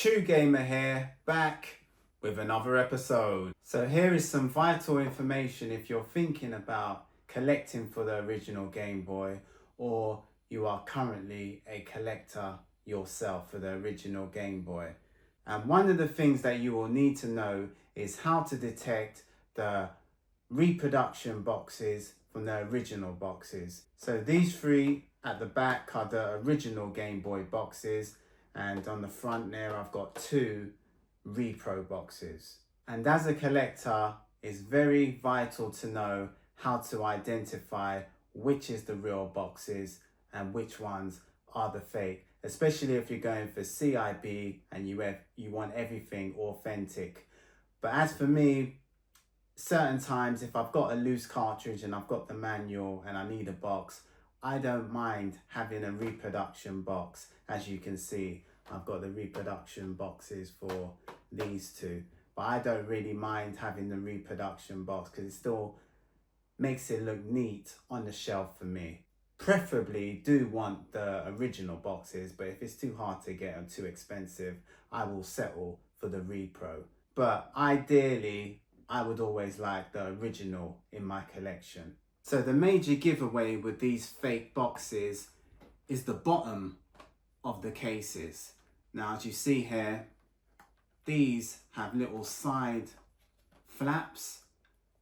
True Gamer here, back with another episode. So here is some vital information if you're thinking about collecting for the original Game Boy, or you are currently a collector yourself for the original Game Boy. And one of the things that you will need to know is how to detect the reproduction boxes from the original boxes. So these three at the back are the original Game Boy boxes, and on the front there I've got two repro boxes. And as a collector, it's very vital to know how to identify which is the real boxes and which ones are the fake, especially if you're going for CIB and you want everything authentic. But as for me, certain times if I've got a loose cartridge and I've got the manual and I need a box, I don't mind having a reproduction box. As you can see, I've got the reproduction boxes for these two, but I don't really mind having the reproduction box because it still makes it look neat on the shelf for me. Preferably do want the original boxes, but if it's too hard to get or too expensive, I will settle for the repro. But ideally, I would always like the original in my collection. So the major giveaway with these fake boxes is the bottom of the cases. Now, as you see here, these have little side flaps,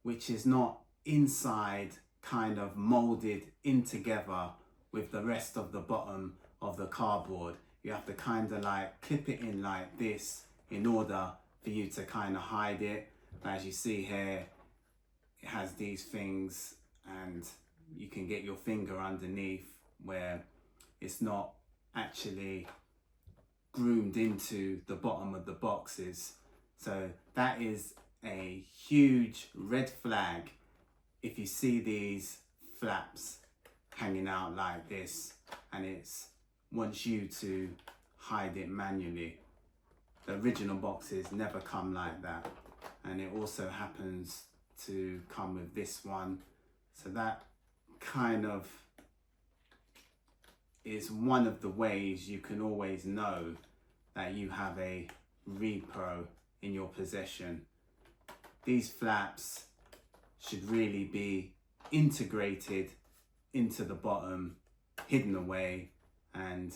which is not inside kind of molded in together with the rest of the bottom of the cardboard. You have to kind of like clip it in like this in order for you to kind of hide it. As you see here, it has these things and you can get your finger underneath where it's not actually groomed into the bottom of the boxes. So that is a huge red flag if you see these flaps hanging out like this and it wants you to hide it manually. The original boxes never come like that, and it also happens to come with this one. So that kind of is one of the ways you can always know that you have a repro in your possession. These flaps should really be integrated into the bottom, hidden away, and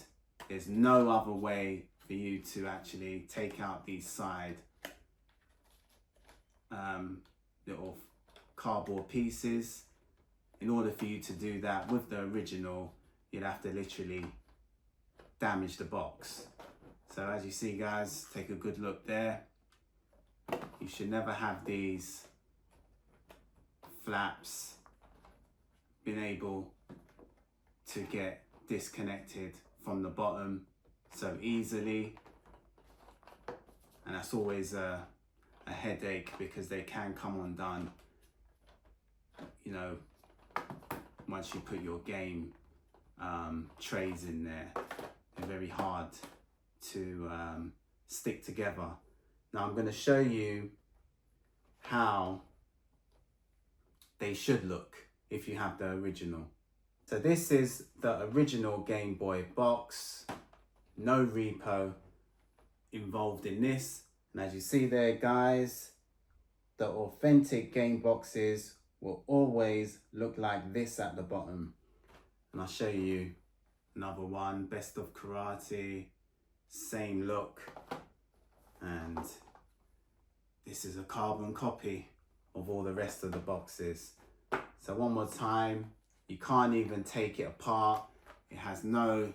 there's no other way for you to actually take out these side little cardboard pieces. In order for you to do that with the original, you'd have to literally damage the box. So as you see, guys, take a good look there. You should never have these flaps been able to get disconnected from the bottom so easily, and that's always a headache because they can come undone, you know, once you put your game trays in there. They're very hard to stick together. Now I'm going to show you how they should look if you have the original. So this is the original Game Boy box, no repo involved in this. And as you see there, guys, the authentic game boxes will always look like this at the bottom. And I'll show you another one, Best of Karate, same look. And this is a carbon copy of all the rest of the boxes. So one more time, you can't even take it apart. It has no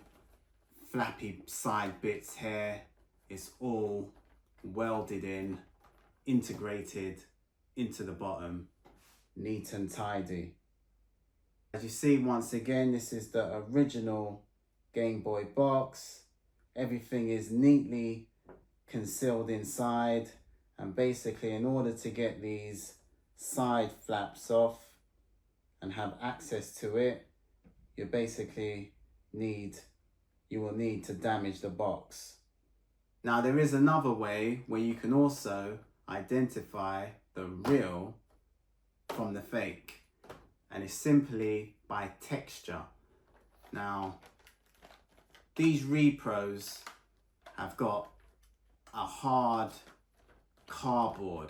flappy side bits here. It's all welded in, integrated into the bottom, neat and tidy. As you see, once again, this is the original Game Boy box. Everything is neatly concealed inside, and basically in order to get these side flaps off and have access to it, you will need to damage the box. Now there is another way where you can also identify the real from the fake, and it's simply by texture. Now these repros have got a hard cardboard,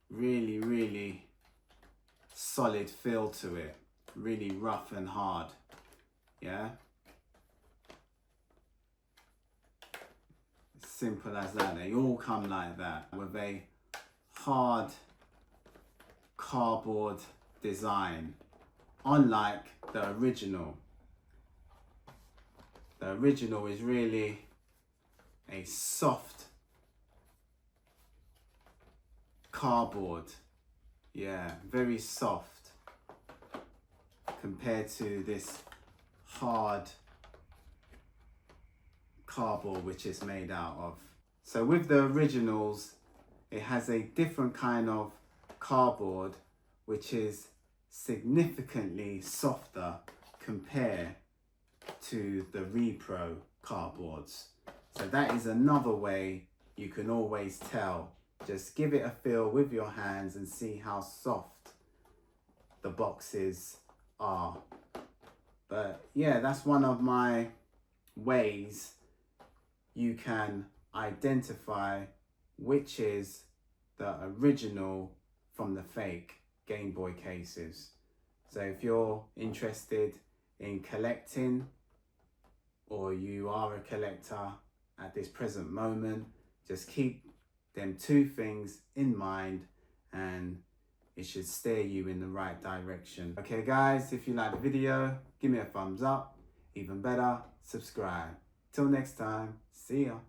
really, really solid feel to it, really rough and hard. Yeah, simple as that. They all come like that, with a hard cardboard design, unlike the original. The original is really a soft cardboard. Yeah, very soft compared to this hard cardboard which it's made out of. So with the originals, it has a different kind of cardboard which is significantly softer compared to the Repro cardboards. So that is another way you can always tell. Just give it a feel with your hands and see how soft the boxes are. But yeah, that's one of my ways you can identify which is the original from the fake Game Boy cases. So if you're interested in collecting, or you are a collector at this present moment, just keep them two things in mind and it should steer you in the right direction. Okay guys, if you like the video, give me a thumbs up. Even better, subscribe. Till next time, see ya.